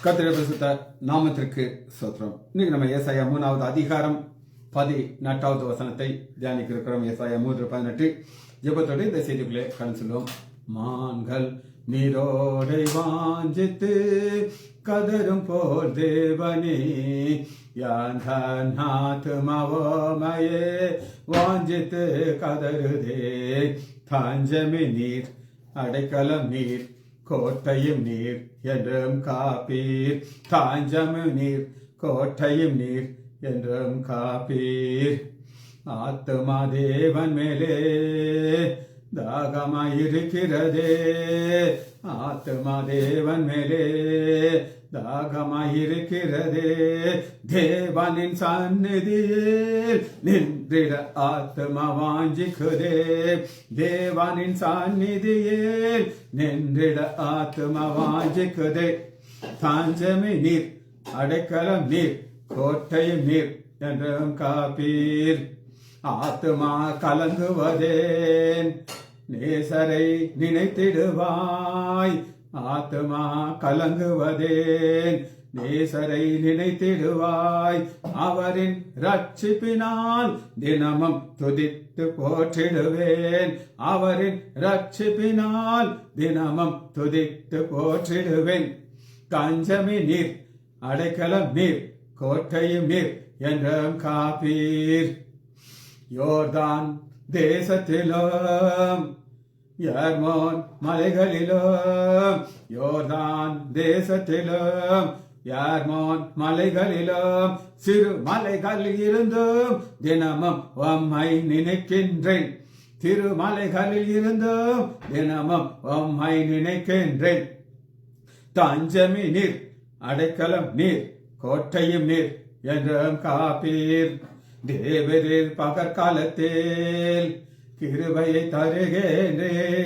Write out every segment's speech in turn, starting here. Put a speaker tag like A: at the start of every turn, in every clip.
A: கர்த்தருடைய பரிசுத்த நாமத்திற்கு ஸ்தோத்திரம். இன்னைக்கு நம்ம ஏசாயா 3வது அதிகாரம் 18வது வசனத்தை தியானிக்க இருக்கிறோம். ஏசாயா 3:18 ஜெபத்தோடு இந்த செய்திக்குள்ளே கடந்து செல்வோம். மான்கள் நீரோடை வாஞ்சித்து கதரும் போல் தேவனே யாத்மாவோமயே வாஞ்சித்து கதருதே. தாஞ்சமே நீர், அடைக்கலம் நீர், கோட்டையும் நீர் என்றும் காப்பீர். தாஞ்சமும் நீர், கோட்டையும் நீர் என்றும் காப்பீர். ஆத்துமா தேவன் மேலே தாகமாயிருக்கிறதே. ஆத்துமா தேவன் மேலே தாகமாயிருக்கிறதே. தேவனின் சந்நிதியில் நின்றிட ஆத்மா வாஞ்சிக்குதே. தேவனின் சந்நிதியில் நின்றிட ஆத்மா வாஞ்சிக்குதே. தாஞ்சமே நீர், அடைக்கலம் நீர், கோட்டையும் நீர் என்றும் காப்பீர். ஆத்மா கலங்குவதேன், நேசரை நினைத்திடுவாய். ஆத்மா கலங்குவதேன், நேசரை நினைத்திடுவாய். அவரின் ரட்சிப்பினால் தினமும் துதித்து போற்றிடுவேன். அவரின் ரட்சிப்பினால் தினமும் துதித்து போற்றிடுவேன். தஞ்சமே நீர், அடைக்கலம் நீர், கோட்டையும் நீர் என்றும் காப்பீர். யோர்தான் தேசத்திலும் யர்மோன் மலைகளிலும், யோர்தான் தேசத்திலும் யர்மோன் மலைகளிலும், சிறு மலைகள் இருந்தும் தினமும் உம்மை நினைக்கின்றேன். திருமலைகளில் இருந்தும் தினமும் உம்மை நினைக்கின்றேன். தஞ்சமே நீர், அடைக்கலம் நீர், கோட்டையும் நீர் என்றும் காப்பீர். தேவரீர் பகற்காலத்தில் கிருபையை தருகின்றீர்.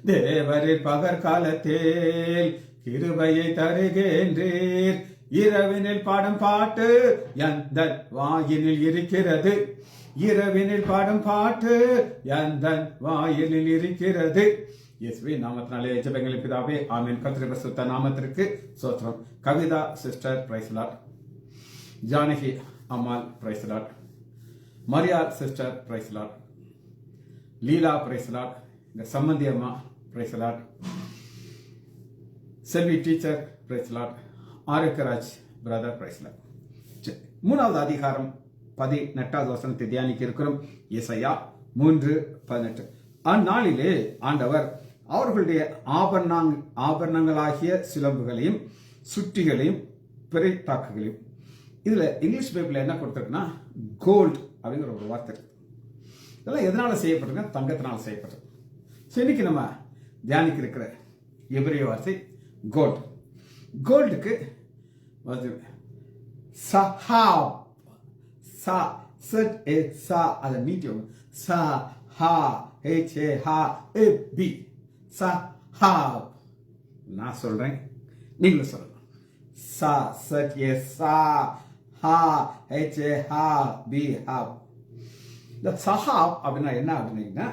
A: தேவரீர் பகற்காலத்தில் கிருபையை தருகின்றீர். இரவினில் பாடும் பாட்டு எந்த வாயினில் இருக்கிறது. இரவினில் பாடும் பாட்டு எந்த வாயினில் இருக்கிறது. இயேசுவின் நாமத்தினாலே ஜெபங்களின் பிதாவே, ஆமென். கர்த்தருடைய பரிசுத்த நாமத்திற்கு ஸ்தோத்திரம். Kavitha sister praise Lord, Janaki Ammal praise Lord, Mariyal sister praise Lord, Leela praise Lord, இந்த சம்மந்தி அம்மா praise Lord, Selvi teacher praise Lord, Arokiyaraj brother praise Lord. 3வது அதிகாரம் 18வது வசனத்தை தியானிக்க இருக்கிறோம். ஏசாயா 3:18. அந்நாளிலே ஆண்டவர் அவர்களுடைய ஆபரணங்களாகிய சிலம்புகளையும் சுட்டிகளையும் பிறைத்தாக்குகளையும், இதுல இங்கிலீஷ் பைபிள் என்ன கொடுத்திருக்குன்னா கோல்டு அப்படிங்கிற ஒரு வார்த்தை இருக்கு. இதெல்லாம் எதனால செய்யப்பட்டிருக்கு? தங்கத்தினால செய்யப்பட்டிருக்கு. இன்னைக்கு நம்ம தியானிக்க இருக்கிற எபிரேய வார்த்தை கோல்டு. கோல்டுக்கு சஹாப், சா செட் ஏ சா, அதை நீட்டி சா ஹா ஹெச் ஏ ஹா ஏ பி, சஹாப். நான் சொல்றேன், நீங்களும் சொல்லணும். சா செட் ஏ சா ஹா ஹெச் ஏ ஹா பி ஹாப். இந்த சஹாப் அப்படின்னா என்ன அப்படின்னா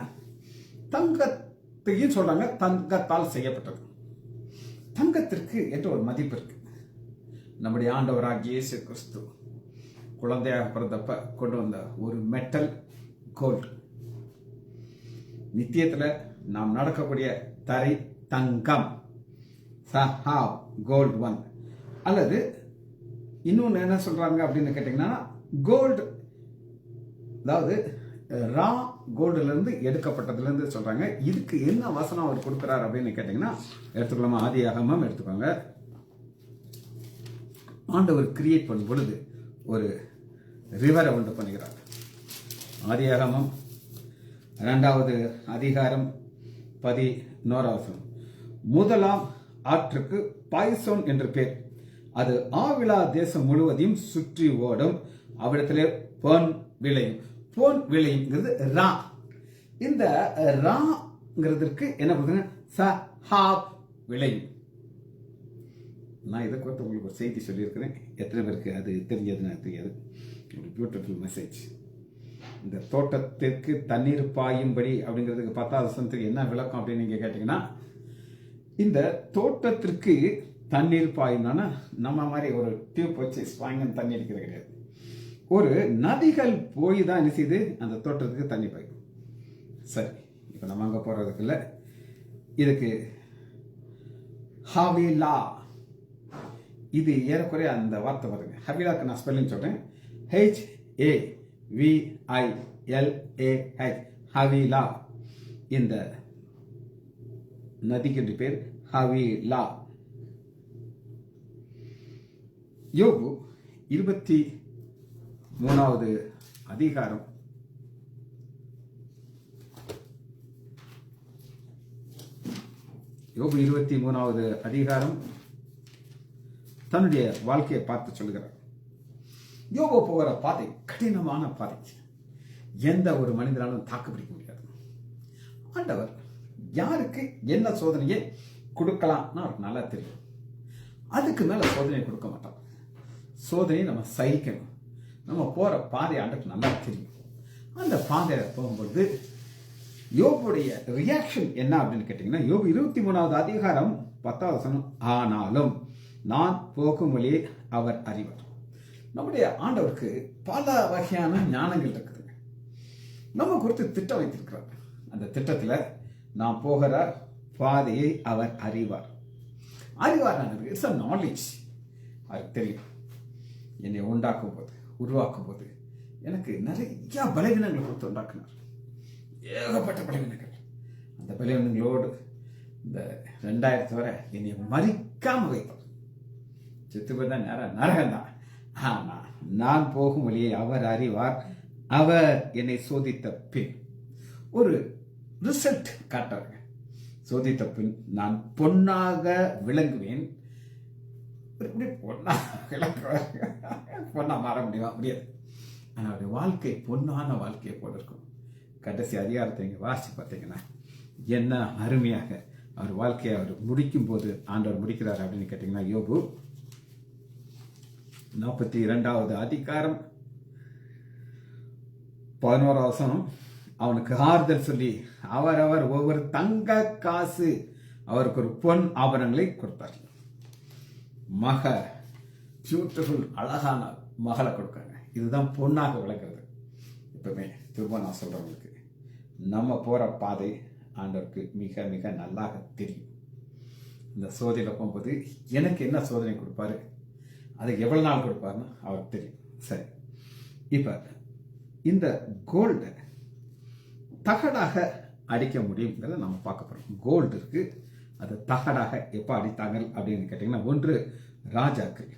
A: தங்கத்தையும் சொல்றாங்க, தங்கத்தால் செய்யப்பட்டது. தங்கத்திற்கு என்று ஒரு மதிப்பு இருக்கு. நம்முடைய ஆண்டவராகிய இயேசு கிறிஸ்து குழந்தையாக பிறந்தப்ப கொண்டு வந்த ஒரு மெட்டல் கோல்டு. நித்தியத்துல நாம் நடக்கக்கூடிய தரை தங்கம், சஹாப் கோல்டு 1. அல்லது இன்னொன்னு என்ன சொல்றாங்க அப்படின்னு கேட்டீங்கன்னா கோல்டு, அதாவது ரா கோல்டுல இருந்து எடுக்கப்பட்டதுல இருந்து சொல்றாங்க. இதுக்கு என்ன வசனம் அவர் கொடுக்கிறார் அப்படின்னு கேட்டீங்கன்னா எடுத்துக்கலாமா? ஆதியாகமம் எடுத்துக்கோங்க. ஆண்டவர் கிரியேட் பண்ணும் பொழுது ஒரு ரிவரை உண்டு பண்ணுகிறார். ஆதியாகமம் 2வது அதிகாரம் 11வது வசனம். முதலாம் ஆற்றுக்கு பைசோன் என்று பேர். அது ஆவிலா தேசம் முழுவதையும் சுற்றி ஓடும். அவ்விடத்திலே பொன் விளையும். பொன் விளையுங்கிறது ரா. இந்த ராங்கிறதுக்கு என்ன பண்ணுங்க? சஹாப் விளையும். நான் இதை குறித்து உங்களுக்கு ஒரு செய்தி சொல்லியிருக்கிறேன். எத்தனை பேருக்கு அது தெரிஞ்சதுன்னு தெரியாது. ஒரு பியூட்டிஃபுல் மெசேஜ். இந்த தோட்டத்திற்கு தண்ணீர் பாயும்படி அப்படிங்கிறதுக்கு 10வது வசனத்துக்கு என்ன விளக்கம் அப்படின்னு நீங்க கேட்டீங்கன்னா, இந்த தோட்டத்திற்கு தண்ணீர் பாயினா நம்ம மாதிரி ஒரு டியூப் வச்சு ஸ்வாங்கன்னு தண்ணி அடிக்கிறது கிடையாது. ஒரு நதிகள் போய் தான் என்ன செய்யுது அந்த தோட்டத்துக்கு தண்ணி பாயும். சரி, இப்போ நம்ம அங்கே போகிறதுக்கு இல்லை. இதுக்கு ஹவிலா, இது ஏறக்குறைய அந்த வார்த்தை வருங்க. ஹவிலாக்கு நான் ஸ்பெல்லிங் சொல்கிறேன். HAVILAH, ஹவிலா. இந்த நதிக்கு பேர் ஹவிலா. யோபு 23வது அதிகாரம் 23வது அதிகாரம் தன்னுடைய வாழ்க்கையை பார்த்து சொல்லுகிறார். யோபு போகிற பாதை கடினமான பாதை, எந்த ஒரு மனிதனாலும் தாக்கு பிடிக்க முடியாது. ஆண்டவர் யாருக்கு என்ன சோதனையை கொடுக்கலாம்னு அவருக்கு நல்லா தெரியும். அதுக்கு மேல சோதனையை கொடுக்க மாட்டார். சோதனையை நம்ம சகிக்கணும். நம்ம போற பாதை ஆண்டவருக்கு நல்லா தெரியும். அந்த பாதையில போகும்போது யோபுடைய ரியாக்ஷன் என்ன அப்படின்னு கேட்டீங்கன்னா, யோபு 23வது அதிகாரம் 10வது வசனம், ஆனாலும் நான் போகும் வழியை அவர் அறிவார். நம்முடைய ஆண்டவருக்கு பல வகையான ஞானங்கள் இருக்குதுங்க. நம்ம குறித்து திட்டம் வைத்திருக்கிறார். அந்த திட்டத்துல நாம் போகிற பாதையை அவர் அறிவார். அறிவார் இட்ஸ் அ நாலேஜ். அவருக்கு தெரியும். என்னை உண்டாக்கும் போது, உருவாக்கும் போது எனக்கு நிறைய பலவீனங்களை கொடுத்து உண்டாக்குனார். ஏகப்பட்ட பலவீனங்கள். அந்த பலவீனங்களோடு இந்த 2000 வரை என்னை மறிக்காம வைத்தார். செத்து போய் தான் நரகம் தான். ஆனா நான் போகும் வழியை அவர் அறிவார். அவர் என்னை சோதித்த பின் ஒரு ரிசல்ட் காட்டாருங்க. சோதித்த பின் நான் பொன்னாக விளங்குவேன். பொண்ணா மாற முடியாது. ஆனால் அவருடைய வாழ்க்கை பொன்னான வாழ்க்கையை போல இருக்கும். கடைசி அதிகாரத்தை இங்கே வாசிச்சு பார்த்தீங்கன்னா என்ன அருமையாக அவர் வாழ்க்கையை அவர் முடிக்கும் போது ஆண்டவர் முடிக்கிறார் அப்படின்னு கேட்டீங்கன்னா, யோபு 42வது அதிகாரம் 11வது வசனம், அவனுக்கு ஆறுதல் சொல்லி அவரவர் ஒவ்வொரு தங்க காசு அவருக்கு ஒரு பொன் ஆபரணங்களை கொடுத்தார். மக பியூட்டிஃபுல், அழகான மகளை கொடுக்காங்க. இதுதான் பொண்ணாக விளக்குறது. எப்பவுமே திரும்ப நான் சொல்றவங்களுக்கு நம்ம போற பாதை ஆண்டவருக்கு மிக மிக நல்லாக தெரியும். இந்த சோதனையில் போகும்போது எனக்கு என்ன சோதனை கொடுப்பாரு, அதுக்கு எவ்வளவு நாள் கொடுப்பாருன்னு அவருக்கு தெரியும். சரி, இப்ப இந்த கோல்டை தகடாக அடிக்க முடியுங்கிறத நம்ம பார்க்க போறோம். கோல்டு இருக்கு, அது தகடாக எப்ப அடித்தாங்க அப்படின்னு கேட்டீங்கன்னா, 1 ராஜாக்கள்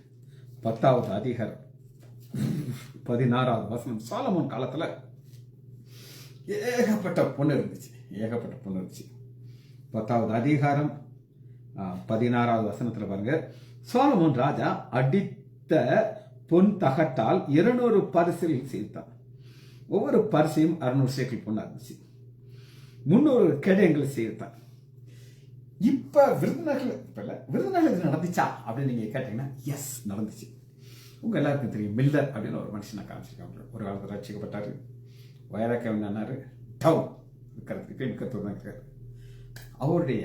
A: 10வது அதிகாரம் 16வது வசனம். சாலமோன் காலத்துல ஏகப்பட்ட பொண்ணு இருந்துச்சு. 10வது அதிகாரம் 16வது வசனத்துல பாருங்க, சாலமோன் ராஜா அடித்த பொன் தகட்டால் 200 பரிசுகள் செய்தான். ஒவ்வொரு பரிசையும் 600 சேக்கல் பொண்ணா இருந்துச்சு. 300 கேடயங்களை செய்தான். இப்ப விருதுநகர் நடந்துச்சா அப்படின்னு நீங்க கேட்டீங்கன்னா, எஸ் நடந்துச்சு. உங்க எல்லாருக்கும் தெரியும், மில்லர் அப்படின்னு ஒரு மனுஷனை காமிச்சிருக்காங்க. ஒரு காலத்தில் ரட்சிக்கப்பட்டாரு. வயராக்கவன் என்னாரு, டவுன் இருக்கிறது, இப்போ மிக்கத்தூர் தான் இருக்காரு. அவருடைய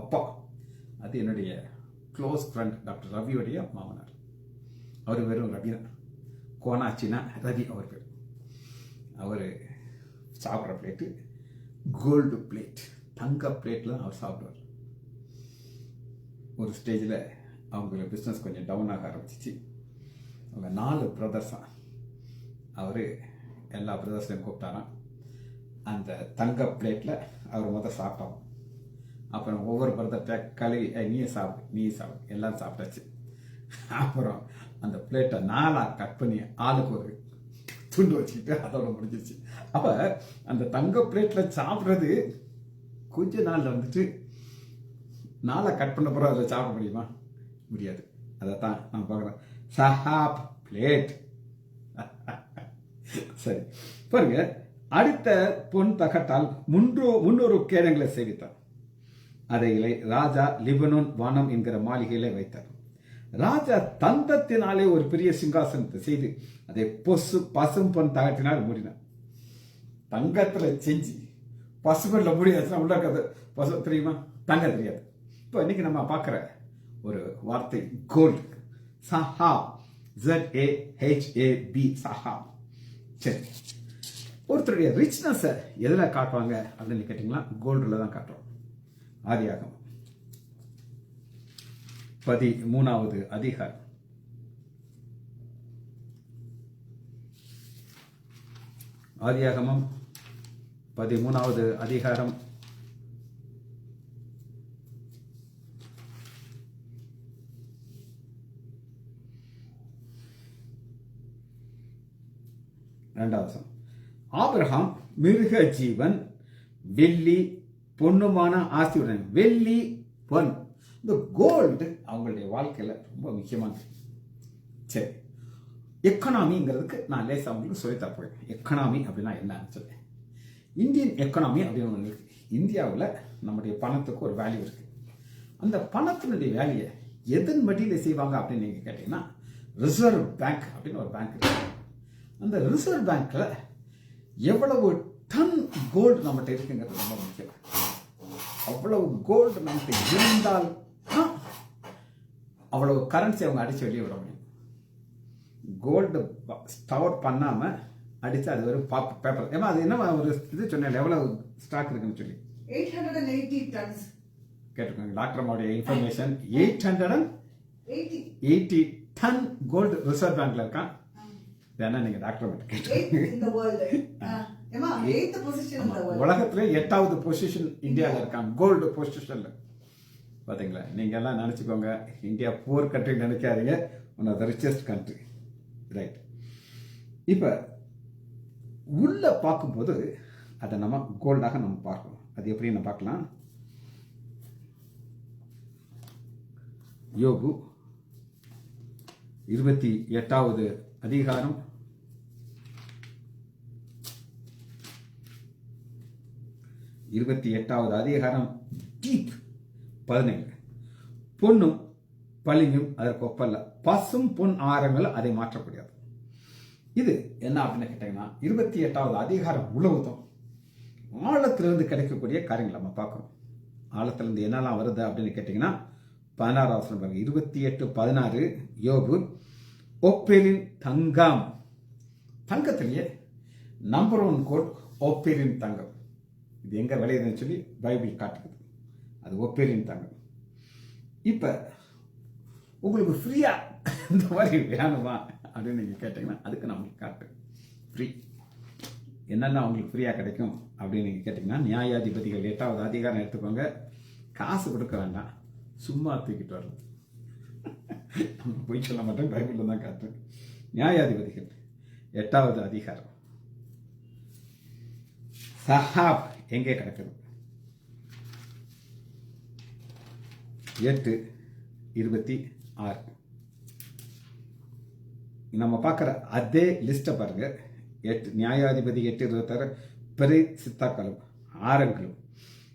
A: அப்பா, அது என்னுடைய க்ளோஸ் ஃப்ரெண்ட் டாக்டர் ரவியோடைய மாமனார். அவர் வெறும் ரவி தான், கோனாச்சினா ரவி அவர் பேர். அவர் சாப்பிட்ற பிளேட்டு கோல்டு பிளேட், தங்க பிளேட்டில் தான் அவர் சாப்பிடுவார். ஒரு ஸ்டேஜில் அவங்களோட பிஸ்னஸ் கொஞ்சம் டவுன் ஆக ஆரம்பிச்சிச்சு. அவங்க 4 பிரதர்ஸா. அவர் எல்லா பிரதர்ஸையும் கூப்பிட்டாராம். அந்த தங்க பிளேட்டில் அவர் முதல் சாப்பிட்டோம். அப்புறம் ஒவ்வொரு பிரதர்கிட்ட கழுவி, நீ சாப்பிடு எல்லாம் சாப்பிட்டாச்சு. அப்புறம் அந்த பிளேட்டை 4 கட் பண்ணி ஆளுக்கு ஒரு துண்டு வச்சுக்கிட்டு அதோட முடிஞ்சிருச்சு. அப்ப அந்த தங்க பிளேட்ல சாப்பிட்றது கொஞ்ச நாள்ல வந்துட்டு 4 கட் பண்ண பிறகு அதை சாப்பிட முடியுமா? முடியாது. அதைத்தான் நான் பார்க்குறேன், சஹாப் பிளேட். சரி பாருங்க, அடுத்த பொன் தகட்டால் 300 கேடங்களை சேவித்தார். அதை ராஜா லிபனோன் வனம் என்கிற மாளிகையிலே வைத்தார். ராஜா தந்தத்தினாலே ஒரு பெரிய சிங்காசனத்தை செய்து அதை பசும் பொன் தகட்டினால் மூடினார். தங்கத்துல செஞ்சு பசுமல்ல மூடியாச்சுன்னா உள்ள இருக்கிறது பசு தெரியுமா? தங்க தெரியாது. இப்போ இன்னைக்கு நம்ம பார்க்குற ஒரு வார்த்தை கோல்டு. Shahab, ZAHAB, Shahab. சரி, ஒருத்தருடைய ரிச்னஸை எதில் காட்டுவாங்க அப்படின்னு கேட்டிங்கன்னா கோல்டில் தான் காட்டுறோம். ஆதியாகமம் 13வது அதிகாரம். ஆதியாகமம் 13வது அதிகாரம் 2வது வசனம். ஆபிரகாம் மிருக ஜீவன் வெள்ளி பொண்ணுமான ஆஸ்தியுடன். வெள்ளி பொன், இந்த கோல்டு அவங்களுடைய வாழ்க்கையில் ரொம்ப முக்கியமானது. சரி, எக்கனாமிங்கிறதுக்கு நான் லேசாக உங்களுக்கு சொல்லித்தர போகிறேன். எக்கனாமி அப்படின்னா என்னன்னு சொல்லி, இந்தியன் எக்கனாமி அப்படின்னு ஒன்று இருக்குது. இந்தியாவில் நம்முடைய பணத்துக்கு ஒரு வேல்யூ இருக்குது. அந்த பணத்தினுடைய வேல்யூயை எதன் வட்டியில் செய்வாங்க அப்படின்னு நீங்கள் கேட்டிங்கன்னா, ரிசர்வ் பேங்க் அப்படின்னு ஒரு பேங்க் இருக்குது. அந்த ரிசர்வ் பேங்க்கில் எவ்வளவு டன் கோல்டு நம்மகிட்ட இருக்குங்கிறது ரொம்ப முக்கியம். அவ்வளவு கோல்டு நம்மகிட்ட இருந்தால் அவ்வளவு கரன்சி அவங்க அடித்து வெளியே விட முடியும். கோல்டு ஸ்டோர் பண்ணாமல் அடித்து அது ஒரு பேப்பர். ஏமா அது என்ன ஒரு இது சொன்னேன், எவ்வளவு ஸ்டாக் இருக்குன்னு சொல்லி
B: 880 tons
A: கேட்டுக்கோங்க. டாக்டர் அம்மாவுடைய இன்ஃபர்மேஷன் 880 டன் கோல்டு ரிசர்வ் பேங்க்ல இருக்கான். வேணா நீங்க டாக்டர் மட்டும் கேட்டுக்கோங்க. உலகத்துல 8வது பொசிஷன் இந்தியாவில் இருக்கான் கோல்டு பொசிஷன்ல. பாத்தீங்களா, நீங்க எல்லாம் நினைச்சுக்கோங்க, இந்தியா புவர் கண்ட்ரி நினைக்காதீங்க, one of the richest country. Right, இப்ப உள்ள பார்க்கும்போது அதை நம்ம கோல்டாக நம்ம பார்க்கணும். அது எப்படி நம்ம பார்க்கலாம்? யோபு 28வது அதிகாரம் 28வது அதிகாரம் டீப் 17. பொன்னும் பளிங்கும் அதற்கு ஒப்பல்ல, பசும் பொன் ஆரங்கள் அதை மாற்றக்கூடியது. இது என்ன அப்படின்னு கேட்டீங்கன்னா, 28வது அதிகாரம் உழவுதான். ஆழத்திலிருந்து கிடைக்கக்கூடிய காரியங்கள் நம்ம பார்க்கணும். ஆழத்திலிருந்து என்னெல்லாம் வருது அப்படின்னு கேட்டீங்கன்னா, 16வது வசனம் 28:16. யோபு, ஓப்பேரின் தங்கம். தங்கத்திலேயே நம்பர் 1 கோட் ஓப்பேரின் தங்கம். இது எங்க விளையுதுன்னு சொல்லி பைபிள் காட்டுக்குது. அது ஓப்பேரின் தங்கம். இப்ப உங்களுக்கு ஃப்ரீயா இந்த மாதிரி வேணுமா அப்படின்னு நீங்க கேட்டீங்கன்னா, அதுக்கு நான் உங்களுக்கு காட்டுறேன். ஃப்ரீ என்னென்ன உங்களுக்கு ஃப்ரீயா கிடைக்கும் அப்படின்னு நீங்க கேட்டீங்கன்னா, நியாயாதிபதிகள் 8வது அதிகாரம் எடுத்துக்கோங்க. காசு கொடுக்க வேண்டாம், சும்மா தூக்கிட்டு வரலாம். போய் சொல்ல மாட்டேன், பைபிள்ல தான் காட்டுறேன். நியாயாதிபதிகள் 8வது அதிகாரம். சஹாப் எங்கே கிடக்குது? 8:26. நம்ம பார்க்குற அதே லிஸ்ட்டை பாருங்க. நியாயாதிபதி 8:26. பெரிய சித்தாக்களும் ஆரங்களும்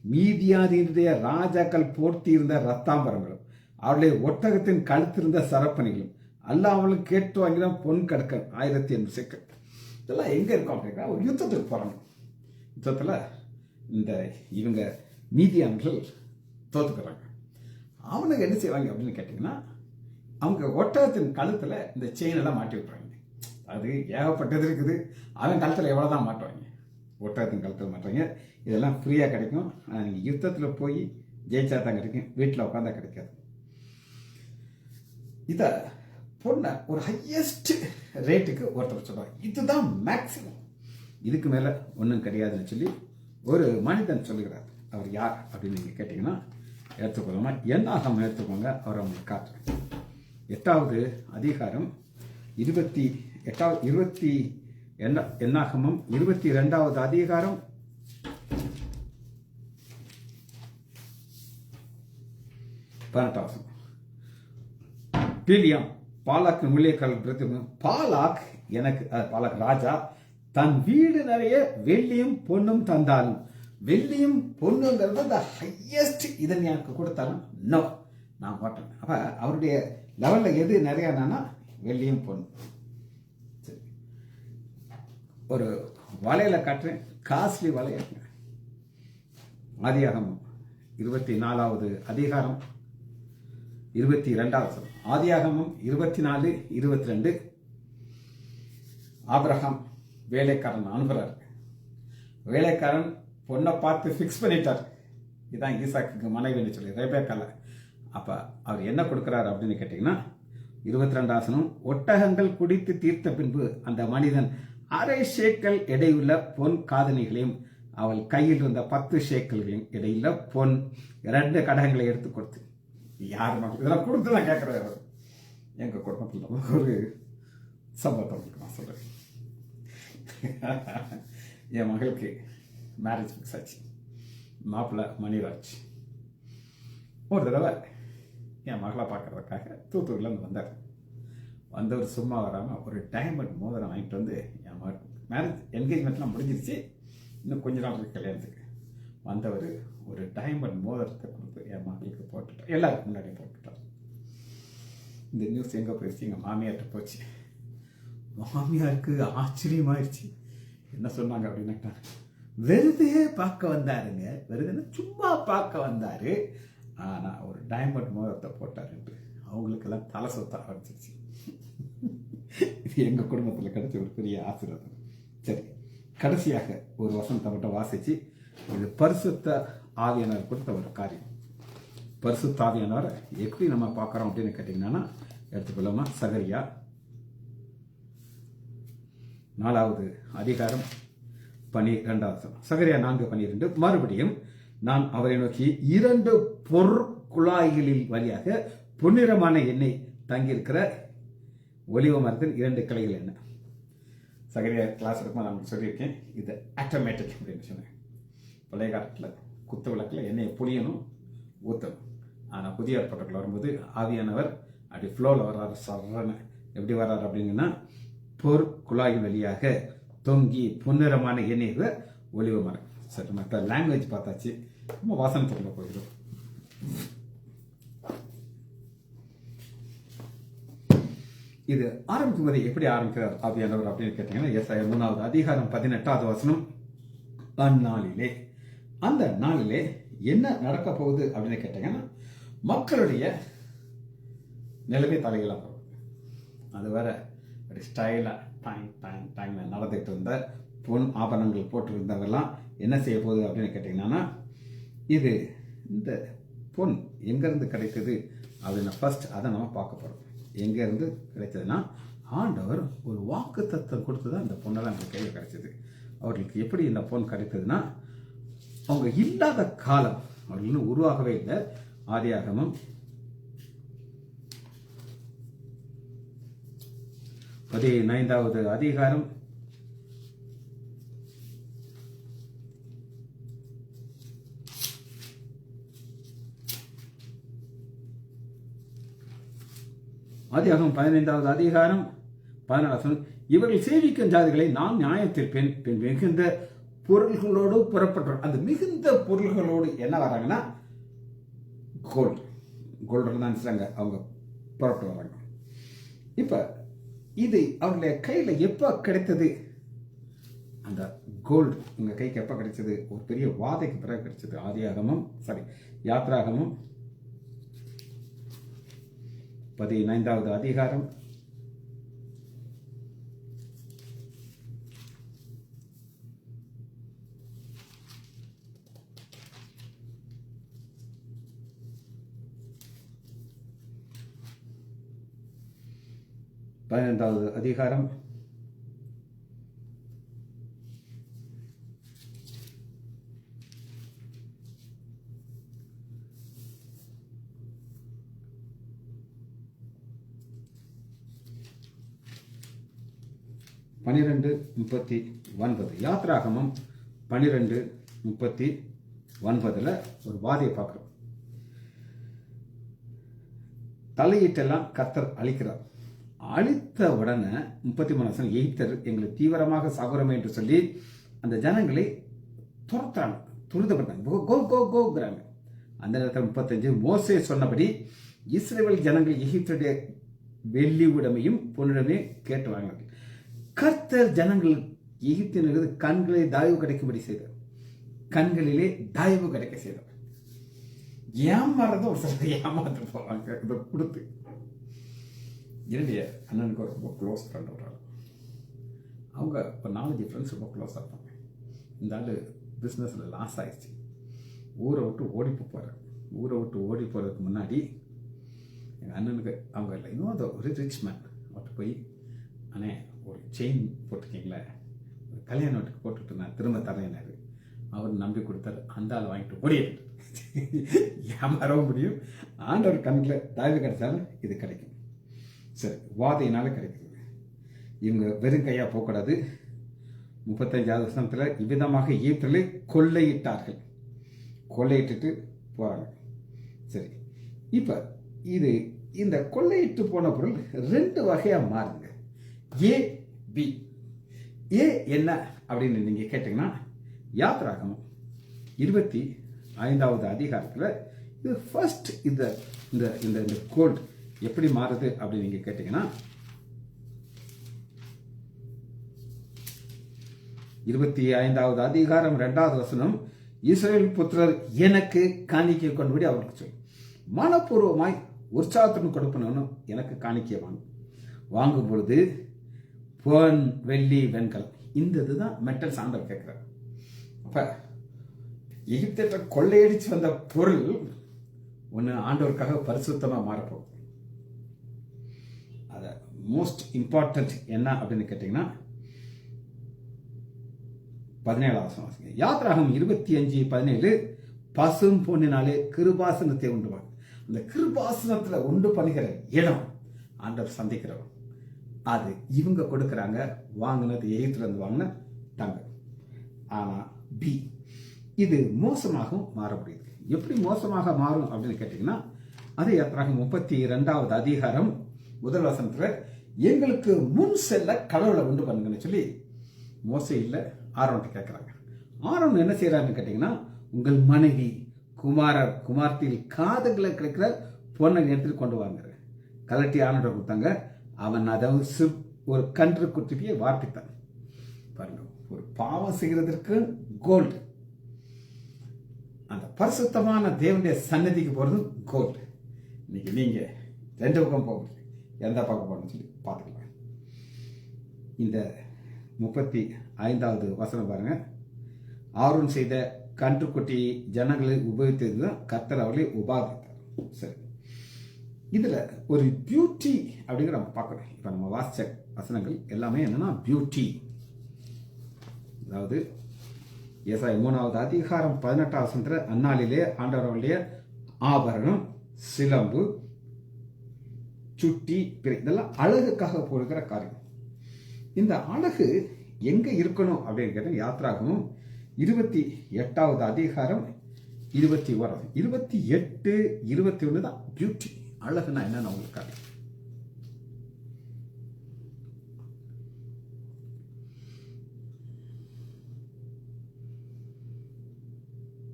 A: மீதியாதியுடைய ராஜாக்கள் போர்த்தியிருந்த ரத்தாம்பரங்களும் அவருடைய ஒட்டகத்தின் கழுத்திருந்த சரப்பணிகளும் அல்லாமலும் கேட்டு வாங்கினா பொன் கடக்க 1800 செக்கல். இதெல்லாம் எங்கே இருக்கும் அப்படின்னா, ஒரு யுத்தத்துக்கு போகிறாங்க. யுத்தத்தில் இந்த இவங்க மீதியான்கள் தோத்துக்கிறாங்க. அவனுக்கு என்ன செய்வாங்க அப்படின்னு கேட்டிங்கன்னா, அவங்க ஒட்டகத்தின் கழுத்தில் இந்த செயினெல்லாம் மாட்டி விட்டுறாங்க. அது ஏகப்பட்டது இருக்குது. அவன் கழுத்தில் எவ்வளோ தான் மாட்டுவாங்க, ஒட்டகத்தின் கழுத்தில் மாட்டுறாங்க. இதெல்லாம் ஃப்ரீயாக கிடைக்கும். நீங்கள் யுத்தத்தில் போய் ஜெயிச்சா தான் கிடைக்கும், வீட்டில் உட்காந்தா கிடைக்காது. இதை பொண்ணை ஒரு ஹையஸ்ட் ரேட்டுக்கு ஒருத்தர் சொல்லுவாங்க, இதுதான் மேக்சிமம், இதுக்கு மேலே ஒன்றும் கிடையாதுன்னு சொல்லி ஒரு மனிதன் சொல்லுகிறார். அவர் யார் அப்படின்னு நீங்கள் கேட்டிங்கன்னா எடுத்துக்கொள்ளாம என்னாகம் எடுத்துக்கோங்க. அவர் அவங்களுக்கு காட்டுறேன். 8வது அதிகாரம் 28 என்னாகமும் 22வது அதிகாரம் 18. பிலியாம் பாலாக் ஊழியக்காரர்கள் பிரதி பாலாக் எனக்கு பாலாக் ராஜா தன் வீடு நிறைய வெள்ளியும் பொண்ணும் தந்தாலும், வெள்ளியும் பொண்ணுங்கிறது த ஹையஸ்ட், இதை எனக்கு கொடுத்தாலும் நோ, நான் மாட்டேன். அப்ப அவருடைய லெவல்ல எது நிறையானா வெள்ளியும் பொண்ணு. சரி, ஒரு வலையில காட்டுறேன், காஸ்ட்லி வலைய. ஆதியாகமம் 24வது அதிகாரம் 22வது வசனம். ஆதியாகமம் 24:22. ஆபிரகாம் வேலைக்காரன் அனுப்புறாரு. வேலைக்காரன் பொண்ணை பார்த்து ஃபிக்ஸ் பண்ணிட்டார். இதுதான் ஈசாக்குக்கு மனைவின்னு சொல்லி ரெபேக்கால. அப்போ அவர் என்ன கொடுக்குறாரு அப்படின்னு கேட்டிங்கன்னா 22வது வசனம். ஒட்டகங்கள் குடித்து தீர்த்த பின்பு அந்த மனிதன் 1/2 சேக்கல் எடையுள்ள பொன் காதணிகளையும் அவள் கையில் இருந்த 10 சேக்கல்களையும் இடையில பொன் 2 கடகங்களை எடுத்து கொடுத்து. யார் மக்கள் இதெல்லாம் கொடுத்து நான் கேட்குறாரு. எங்கள் குடும்பத்தில் ஒரு சம்பவத்தை உங்களுக்கு நான் சொல்கிறேன். என் மகளுக்கு மேரேஜ் ஃபிக்ஸ் ஆச்சு. மாப்பிள்ளை மணிராஜ் ஒரு தடவை என் மகளை பார்க்கறதுக்காக தூத்துக்குடியிலேருந்து வந்தார். வந்தவர் சும்மா வராமல் ஒரு டைமண்ட் மோதிரம் வாங்கிட்டு வந்து என் மகள் மேரேஜ் என்கேஜ்மெண்ட்லாம் முடிஞ்சிருச்சு, இன்னும் கொஞ்ச நாள் இருக்கு கல்யாணத்துக்கு. வந்தவர் ஒரு டைமண்ட் மோதிரத்தை கொடுத்து என் மகளுக்கு போட்டுட்டார். எல்லாருக்கும் முன்னாடி போட்டுட்டார். இந்த நியூஸ் எங்கே போயிடுச்சு? எங்கள் மாமியார்கிட்ட போச்சு. மாமியாருக்கு ஆச்சரியமாயிருச்சு. என்ன சொன்னாங்க அப்படின்னாக்கா, வெறுதே பார்க்க வந்தாருங்க, வெறுதுன்னு சும்மா பார்க்க வந்தாரு, ஆனால் ஒரு டைமண்ட் மோதிரத்தை போட்டாருன்ட்டு அவங்களுக்கெல்லாம் தலை சொத்த ஆரம்பிச்சிருச்சு. இது எங்கள் குடும்பத்தில் கிடைச்ச ஒரு பெரிய ஆசீர்வாதம். சரி, கடைசியாக ஒரு வசனத்தை மட்டும் வாசிச்சு, இது பரிசுத்த ஆவியானவர் கொடுத்த ஒரு காரியம். பரிசுத்த ஆவியானவரை எப்படி நம்ம பார்க்குறோம் அப்படின்னு கேட்டிங்கன்னா எடுத்துக்கொள்ளாமா. சகரியா 4வது அதிகாரம் 12வது வசனம். சகரியா 4:12. மறுபடியும் நான் அவரை நோக்கி 2 பொற்குழாய்களில் வழியாக பொன்னிறமான எண்ணெய் தங்கியிருக்கிற ஒலிவ மரத்தின் 2 கிளைகள் என்ன. சகரியா கிளாஸ் இருக்கும்போது நான் சொல்லியிருக்கேன், இது ஆட்டோமேட்டிக் அப்படின்னு சொன்னேன். பழைய காலத்தில் குத்து விளக்கில் எண்ணெயை புளியணும், ஊற்றணும். ஆனால் புதிய ஏற்பாட்டுக்குள்ள வரும்போது ஆவியானவர் அப்படி ஃப்ளோவில் வர்றாரு. சர்றன்னு எப்படி வர்றாரு அப்படிங்கன்னா, பொற்குழாய் வழியாக தொங்கி பொன்னிறமான எண்ணெய் ஒலிவ மரம். சரி, மற்ற லாங்குவேஜ் பார்த்தாச்சு. நம்ம வாசனத்துக்குள்ள போயிடும். இது ஆரம்பிக்கும் போது எப்படி ஆரம்பிக்கிறார் ஆவியானவர் அப்படின்னு கேட்டீங்கன்னா, ஏசாயா 3வது அதிகாரம் 18வது வசனம். அந்நாளிலே, அந்த நாளிலே என்ன நடக்க போகுது அப்படின்னு கேட்டீங்கன்னா, மக்களுடைய நிலைமை தலைகளாக போகுது. அது வேற ஒரு ஸ்டைலாக டாங் நடந்துகிட்டு இருந்த பொன் ஆபரணங்கள் போட்டிருந்தவெல்லாம் என்ன செய்ய போகுது அப்படின்னு கேட்டிங்கன்னா, இது இந்த பொன் எங்கேருந்து கிடைத்தது அப்படின்னு ஃபர்ஸ்ட் அதை நம்ம பார்க்க போகிறோம். எங்கேருந்து கிடைச்சதுன்னா, ஆண்டவர் ஒரு வாக்கு தத்துவம் கொடுத்து தான் இந்த பொண்ணெல்லாம் அந்த கையில் கிடைச்சது. அவர்களுக்கு எப்படி இந்த பொன் கிடைத்ததுன்னா, அவங்க இல்லாத காலம், அவர்கள் இன்னும் உருவாகவே இல்லை. ஆதியாகமம் 15வது அதிகாரம் 15வது அதிகாரம் 14. இவர்கள் சேவிக்கும் ஜாதிகளை நான் நியாயத்திற்பேன், பின் மிகுந்த பொருள்களோடு புறப்பட்டோம். அந்த மிகுந்த பொருள்களோடு என்ன வராங்கன்னா, கோல்டு தான் அவங்க புறப்பட்டு வராங்க. இப்போ இது அவங்களுடைய கையில் எப்போ கிடைத்தது? அந்த கோல்டு உங்கள் கைக்கு எப்போ கிடைச்சது? ஒரு பெரிய வாதைக்கு பிறகு கிடைச்சது. யாத்ராகமம் 15வது அதிகாரம் 15வது அதிகாரம் 12:39. யாத்ராகமம் 12:39 ஒரு வாதியை பார்க்கிறோம். தலையீட்டெல்லாம் கர்த்தர் அழிக்கிறார். அழித்த உடனே 33 எகிப்தர் எங்களை தீவிரமாக சாகுறோமே என்று சொல்லி அந்த ஜனங்களை துரத்துறாங்க, துரிதப்பட்டாங்க. அந்த நேரத்தில் 35 மோசே சொன்னபடி இஸ்ரவேல் ஜனங்கள் எகிப்துடைய வெள்ளி உடைமையும் பொன்னுடமே கேட்டு வாங்கினார்கள். கர்த்தர் ஜனங்கள் எகிப்தினது கண்களை தயவு கிடைக்கும்படி செய்தார், கண்களிலே தயவு கிடைக்க செய்தார். ஏமாறதும் ஒரு சிலர் ஏமாத்து போவாங்க இதை கொடுத்து. என்னுடைய அண்ணனுக்கு ரொம்ப க்ளோஸ் ஃப்ரெண்ட் ஒரு ஆள், அவங்க இப்போ 4 ஃப்ரெண்ட்ஸ் ரொம்ப க்ளோஸாக இருப்பாங்க. இந்த ஆள் பிஸ்னஸில் லாஸ் ஆயிடுச்சு, ஊரை விட்டு ஓடி போகிறார். ஊரை விட்டு ஓடி போகிறதுக்கு முன்னாடி எங்கள் அண்ணனுக்கு அவங்க இல்லை, இன்னும் அது ஒரு ரிச் மேன், அவர்கிட்ட போய் அண்ணே ஒரு செயின் போட்டிருக்கீங்களே, கல்யாண வீட்டுக்கு போட்டுட்டு நான் திரும்ப தரேன்னாரு. அவர் நம்பி கொடுத்தாரு. அந்த ஆள் வாங்கிட்டு ஓடிட்டு ஏமாறவும் முடியும். ஆண்டவர் கண்ணில் தயவு கிடைச்சாலும் இது கிடைக்கும். சரி, வாதையினால கிடைக்கிறது. இவங்க வெறும் கையாக போகக்கூடாது. 35வது வருஷத்தில் இவ்விதமாக ஈப்ரலை கொள்ளையிட்டார்கள். கொள்ளையிட்டு போகிறாங்க. சரி, இப்போ இது இந்த கொள்ளையிட்டு போன பொருள் 2 வகையாக மாறுங்க. ஏ பி. ஏ என்ன அப்படின்னு நீங்கள் கேட்டிங்கன்னா, யாத்ராகமம் 25வது அதிகாரத்தில் இது ஃபர்ஸ்ட் இந்த இந்த இந்த கோல்டு எப்படி மாறுது அப்படின்னு நீங்கள் கேட்டிங்கன்னா, 25வது அதிகாரம் 2வது வசனம், இஸ்ரவேல் புத்திரர் எனக்கு காணிக்கை கொண்டுபடி அவருக்கு சொல்லி, மனப்பூர்வமாய் உற்சாகத்துடன் கொடுப்பனு எனக்கு காணிக்கை வாங்கும் பொழுது பொன் வெள்ளி வெண்கலம், இந்த இதுதான் மெட்டல் சாண்டல் கேட்கிறார். அப்ப எகிப்தியத்தை கொள்ளையடிச்சு வந்த பொருள் ஒன்று ஆண்டவருக்காக பரிசுத்தமாக மாறப்போகுது. அதை மோஸ்ட் இம்பார்ட்டன்ட் என்ன அப்படின்னு கேட்டீங்கன்னா, 17வது வசனம் யாத்ராகமம் 25:17, பசும் பொன்னினாலே கிருபாசனத்தை உண்டுவாங்க. அந்த கிருபாசனத்தில் உண்டு பண்ணுகிற இடம் ஆண்டவர் சந்திக்கிறவர். அது இவங்க கொடுக்குறாங்க, வாங்கினது எகிப்துல இருந்து வாங்கின தங்கம். ஆனா பி, இது மோசமாகவும் மாற முடியுது. எப்படி மோசமாக மாறும் அப்படின்னு கேட்டீங்கன்னா, அது யாத்ராகமம் 32வது அதிகாரம் 1 வசனத்துல, எங்களுக்கு முன் செல்ல கடவுளை உண்டு பண்ணுங்கன்னு சொல்லி மோசே இல்லை ஆரோன்ட்டு கேட்குறாங்க. ஆரோன் என்ன செய்யறாருன்னு கேட்டீங்கன்னா, உங்கள் மனைவி குமாரர் குமார்த்தியில் காதுகளை கிடைக்கிற பொண்ணை எடுத்துட்டு கொண்டு வாங்க கலட்டி ஆனோட கொடுத்தாங்க. அவன் அதை ஒரு கன்று குட்டியை வார்ப்பித்தான். பாருங்க, ஒரு பாவம் செய்கிறதற்கு கோல்டு, அந்த பரிசுத்தமான தேவனுடைய சன்னதிக்கு போறது கோல்டு. இன்னைக்கு நீங்க 2 பக்கம் போக முடியும், எந்த பக்கம் போகணும்னு சொல்லி பார்த்துக்கலாம். இந்த 35வது வசனம் பாருங்க, ஆரோன் செய்த கன்றுக்குட்டி ஜனங்களை உபயோகித்தது கர்த்தர் அவர்களை உபாதித்தார். சரி, இதுல ஒரு பியூட்டி அப்படிங்கிற நம்ம பார்க்கணும். இப்ப நம்ம வாசிச்ச வசனங்கள் எல்லாமே என்னன்னா பியூட்டி. அதாவது ஏசாயா 3வது அதிகாரம் 18வது வசனத்துல, அந்நாளிலே ஆண்டவர் அவருடைய ஆபரணம், சிலம்பு, சுட்டி, இதெல்லாம் அழகுக்காக போடுகிற காரியம். இந்த அழகு எங்க இருக்கணும் அப்படின்னு கேட்ட யாத்ராகமும் 28வது அதிகாரம் 21, 28, 21 தான் பியூட்டி. அழகுனா என்னன்னு உங்களுக்கு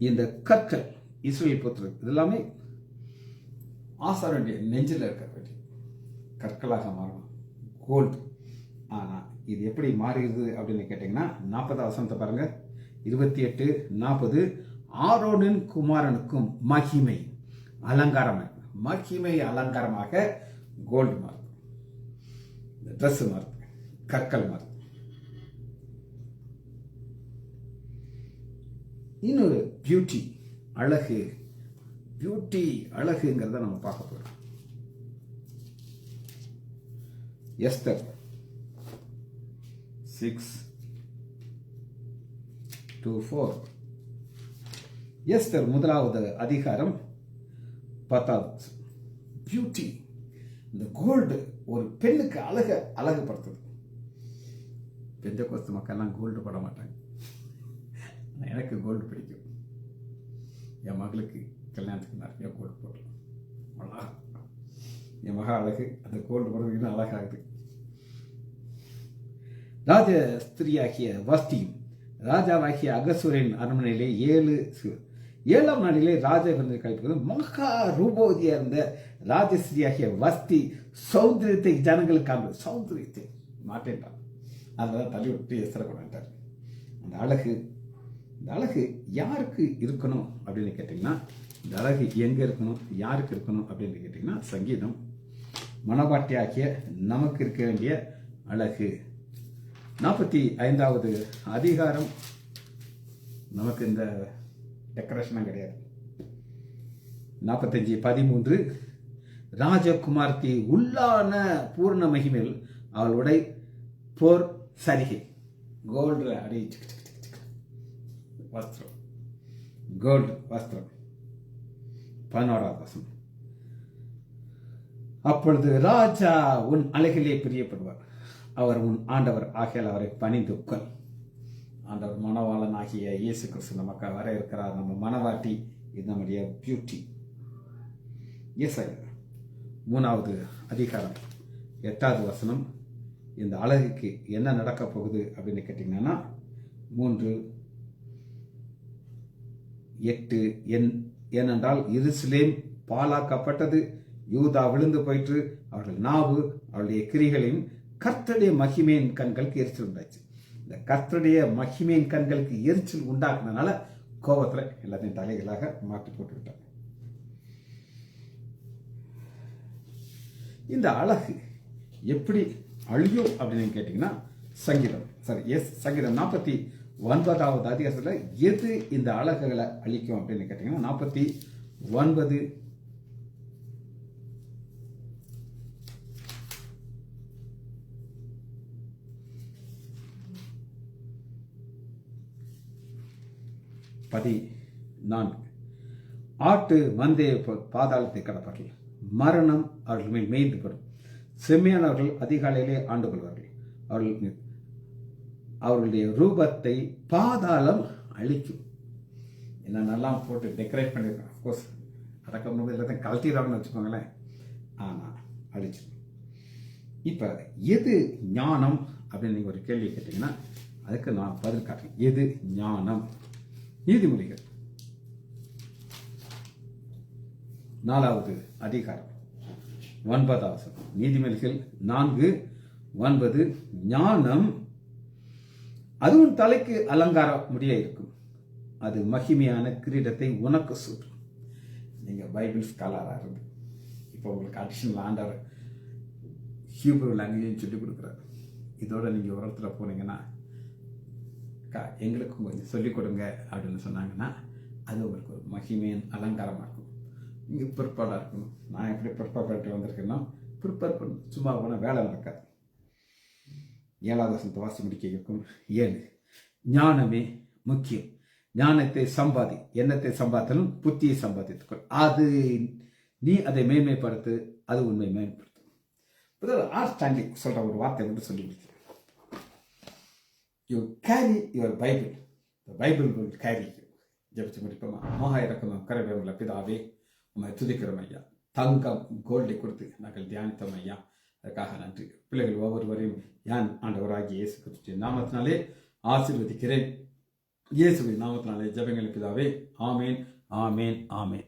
A: இந்த கற்கள் இஸ்ரவேல் புத்திரர் இதெல்லாமே ஆசாரனுடைய நெஞ்சில் இருக்க வேண்டிய கற்களாக மாறணும், கோல்டு. ஆனா இது எப்படி மாறுகிறது அப்படின்னு கேட்டீங்கன்னா, 40வது வசனத்தை பாருங்க, 28, 40, ஆரோனின் குமாரனுக்கும் மகிமை அலங்காரமாக, மகிமை அலங்காரமாக கோல்டு மாறுது, ட்ரெஸ் மாறுது, கற்கள் மாறுது. இன்னொரு பியூட்டி, அழகு, பியூட்டி அழகுங்கிறத நம்ம பார்க்க போறோம். எஸ்தர் 6:2-4, எஸ்தர் 1வது அதிகாரம் 10வது. பியூட்டி, இந்த கோல்டு ஒரு பெண்ணுக்கு அழகுபடுத்துது. பெந்தகோஸ்து மக்கள்லாம் கோல்டு பட மாட்டாங்க, எனக்கு கோல்டு பிடிக்கும். என் மகளுக்கு கல்யாணத்துக்கு நிறைய கோல்டு போடலாம், அழகா. என் மக அழகு, அந்த கோல்டு போடுறது இன்னும் அழகாகுது. ராஜ ஸ்திரியாகிய வஸ்தியும் ராஜாவாகிய அகசூரின் அரண்மனையிலே 7ஆம் நாளிலே ராஜா விருந்தை கழிப்பது. மகா ரூபவதியா இருந்த ராஜஸ்திரியாகிய வஸ்தி சௌந்தரியத்தை ஜனங்களுக்கு காண்பது, சௌந்தரியத்தை மாட்டேன்றான். அதனால தள்ளி விட்டு எஸ்தரை கொண்டாட்டார். அந்த அழகு யாருக்கு இருக்கணும் அப்படின்னு கேட்டீங்கன்னா, இந்த அழகு எங்கே இருக்கணும், யாருக்கு இருக்கணும் அப்படின்னு கேட்டிங்கன்னா சங்கீதம். மனவாட்டியாகிய நமக்கு இருக்க வேண்டிய அழகு. 45வது அதிகாரம். நமக்கு இந்த டெக்கரேஷனும் கிடையாது. 45:13 ராஜகுமார்த்தி உள்ளான பூர்ண மகிமையில் அவளுடைய போர் சரிகை கோல்டு அடி வஸ்திரம், கோல்டு வஸ்திரம். 11வது வசனம். அப்பொழுது ராஜா உன் அழகிலே பிரியப்படுவார், அவர் உன் ஆண்டவர் ஆகியால் அவரை பணிந்து கொள். ஆண்டவர் மணவாளன் ஆகிய இயேசு கிறிஸ்து நமக்கு வர இருக்கிறார். நம்ம மணவாட்டி, இது நம்முடைய பியூட்டி. ஏசாயா 3வது அதிகாரம் 8வது வசனம். இந்த அழகுக்கு என்ன நடக்க போகுது அப்படின்னு கேட்டீங்கன்னா 3:8 ஏனென்றால் எருசலேம் பாழாக்கப்பட்டது, யூதா விழுந்து போயிற்று, அவர்கள் நாவு அவருடைய கிரிகளையும் கர்த்தருடைய மகிமையின் கண்களுக்கு எரிச்சல் உண்டாச்சு. இந்த கர்த்தருடைய மகிமையின் கண்களுக்கு எரிச்சல் உண்டாக்குனதுனால கோபத்தில் எல்லாத்தையும் தலைகளாக மாற்றி போட்டு விட்டாங்க. இந்த அழகு எப்படி அழியும் அப்படின்னு கேட்டீங்கன்னா சங்கீதம் 49வது அதிகாரத்தில் எது இந்த அழகுகளை அழிக்கும் அப்படின்னு கேட்டீங்கன்னா 49 14 ஆட்டு மந்தைய பாதாளத்தை கடப்பார்கள், மரணம் அவர்கள் மேல் மேய்ந்து படும், செம்மையானவர்கள் அதிகாலையிலே ஆண்டு கொள்வார்கள், அவர்களுடைய ரூபத்தை பாதாளம் அழிக்கும். என்னென்னலாம் போட்டு டெக்கரேட் பண்ணியிருக்கேன். அஃப்கோர்ஸ் அடக்கம் போது எல்லாத்தையும் கழட்டிடுறாங்கன்னு வச்சுக்கோங்களேன். ஆனால் அழிச்சு. இப்போ எது ஞானம் அப்படின்னு நீங்கள் ஒரு கேள்வி கேட்டீங்கன்னா அதுக்கு நான் பதில் காட்டுறேன். எது ஞானம்? நீதிமொழிகள் 4வது அதிகாரம் 9வது வசனம். நீதிமொழிகள் 4:9 ஞானம் அதுவும் தலைக்கு அலங்கார முடிய இருக்கும், அது மகிமையான கிரீடத்தை உனக்கு சூட்டும். நீங்க பைபிள் ஸ்காலராக இருந்து இப்போ உங்களுக்கு அடிஷனல் ஆண்டவர் ஹீப்ரு லாங்குவேஜ் சொல்லிக் கொடுக்குறாரு. இதோட நீங்க ஒரு இடத்துல போனீங்கன்னா எங்களுக்கும் கொஞ்சம் சொல்லிக் கொடுங்க அப்படின்னு சொன்னாங்கன்னா அது உங்களுக்கு ஒரு மகிமையின் அலங்காரமாக இருக்கும். நீங்கள் ப்ரிப்பேர்டாக இருக்கணும். நான் எப்படி ப்ரிப்பேர் பண்ணிட்டு வந்திருக்கேன்னா ப்ரிப்பேர் பண்ண சும்மா போனால் வேலை நடக்காது. 7வது வசனத்தை வாசி முடிக்க இருக்கும். 7 ஞானமே முக்கியம், ஞானத்தை சம்பாதி, எண்ணத்தை சம்பாதித்தாலும் புத்தியை சம்பாதித்துக்கொள், அது நீ அதை மேன்மைப்படுத்து, அது உண்மை மேம்படுத்தும். முதல்ல ஆர்ஸ்டாண்டிங் சொல்கிற ஒரு வார்த்தை மட்டும் சொல்லி முடிக்கிறேன். You carry your Bible. The Bible will carry you. ஜெபிச்சு முடிப்போமா? மகா இறக்கமும் கருணையுள்ள பிதாவே, உம்மை துதிக்கிறோம் ஐயா. தங்கம் கோல்டை கொடுத்து நாங்கள் தியானித்தோம் ஐயா. அதுக்காக நன்றி. பிள்ளைகள் ஒவ்வொருவரையும் யான் ஆண்டவராகிய இயேசு கிறிஸ்துவின் நாமத்தினாலே ஆசீர்வதிக்கிறேன். இயேசுவின் நாமத்தினாலே ஜெபங்கள் பிதாவே. ஆமேன், ஆமேன், ஆமேன்.